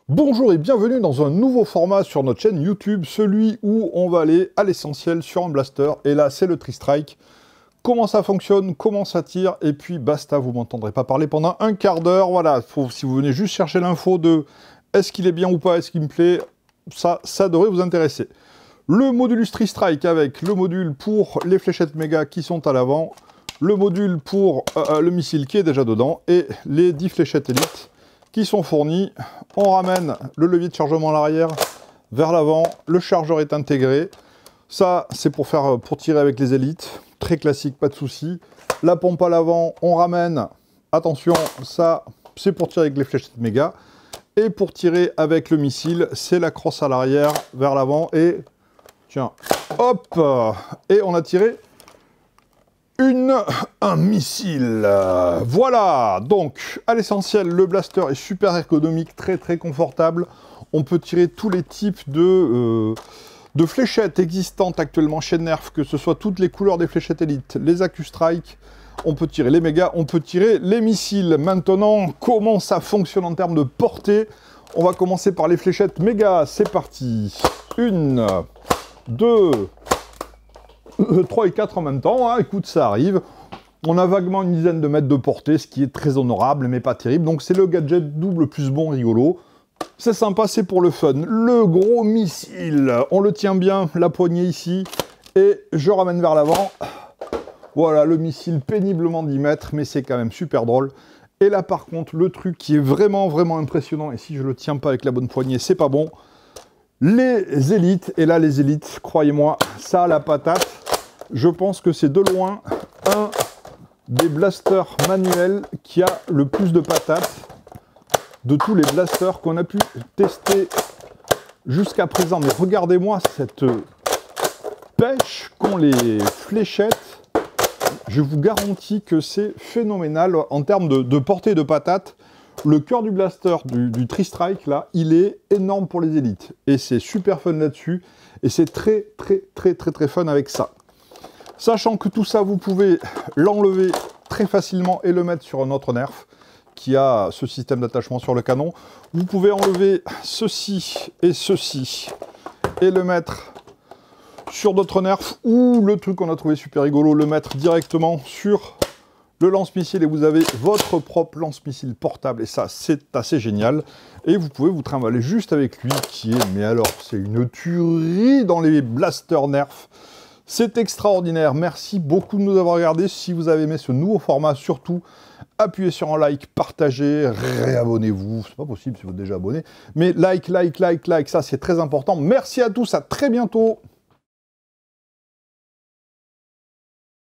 Bonjour et bienvenue dans un nouveau format sur notre chaîne YouTube, celui où on va aller à l'essentiel sur un blaster. Et là, c'est le Tri-Strike. Comment ça fonctionne, comment ça tire, et puis basta, vous m'entendrez pas parler pendant un quart d'heure. Voilà, si vous venez juste chercher l'info de est-ce qu'il est bien ou pas, est-ce qu'il me plaît, ça devrait vous intéresser. Le module Tri-Strike avec le module pour les fléchettes méga qui sont à l'avant, le module pour le missile qui est déjà dedans, et les 10 fléchettes élite qui sont fournis. On ramène le levier de chargement à l'arrière vers l'avant, le chargeur est intégré. Ça, c'est pour tirer avec les élites, très classique, pas de souci. La pompe à l'avant, on ramène, attention, ça, c'est pour tirer avec les fléchettes méga. Et pour tirer avec le missile, c'est la crosse à l'arrière vers l'avant et, tiens, hop, et on a tiré un missile. Voilà, donc à l'essentiel, le blaster est super ergonomique, très très confortable. On peut tirer tous les types de fléchettes existantes actuellement chez Nerf, que ce soit toutes les couleurs des fléchettes Elite, les AccuStrike, on peut tirer les mégas, on peut tirer les missiles. Maintenant, comment ça fonctionne en termes de portée? On va commencer par les fléchettes méga, c'est parti. 1, 2, 3 et 4 en même temps, hein. Écoute, ça arrive. On a vaguement une dizaine de mètres de portée, ce qui est très honorable, mais pas terrible. Donc c'est le gadget double plus bon rigolo. C'est sympa, c'est pour le fun. Le gros missile, on le tient bien, la poignée ici, et je ramène vers l'avant. Voilà, le missile péniblement 10 mètres, mais c'est quand même super drôle. Et là, par contre, le truc qui est vraiment, vraiment impressionnant, et si je le tiens pas avec la bonne poignée, c'est pas bon. Les élites, et là, les élites, croyez-moi, ça a la patate. Je pense que c'est de loin un des blasters manuels qui a le plus de patates de tous les blasters qu'on a pu tester jusqu'à présent. Mais regardez-moi cette pêche qu'ont les fléchettes. Je vous garantis que c'est phénoménal en termes de portée de patates. Le cœur du blaster du Tri-Strike, là, il est énorme pour les élites. Et c'est super fun là-dessus. Et c'est très, très, très, très, très fun avec ça. Sachant que tout ça, vous pouvez l'enlever très facilement et le mettre sur un autre Nerf qui a ce système d'attachement sur le canon. Vous pouvez enlever ceci et le mettre sur d'autres Nerfs, ou le truc qu'on a trouvé super rigolo, le mettre directement sur le lance-missile et vous avez votre propre lance-missile portable et ça, c'est assez génial. Et vous pouvez vous trimballer juste avec lui qui est, mais alors, c'est une tuerie dans les blasters Nerf. C'est extraordinaire, merci beaucoup de nous avoir regardés. Si vous avez aimé ce nouveau format, surtout, appuyez sur un like, partagez, réabonnez-vous. C'est pas possible si vous êtes déjà abonné. Mais like, ça c'est très important. Merci à tous, à très bientôt.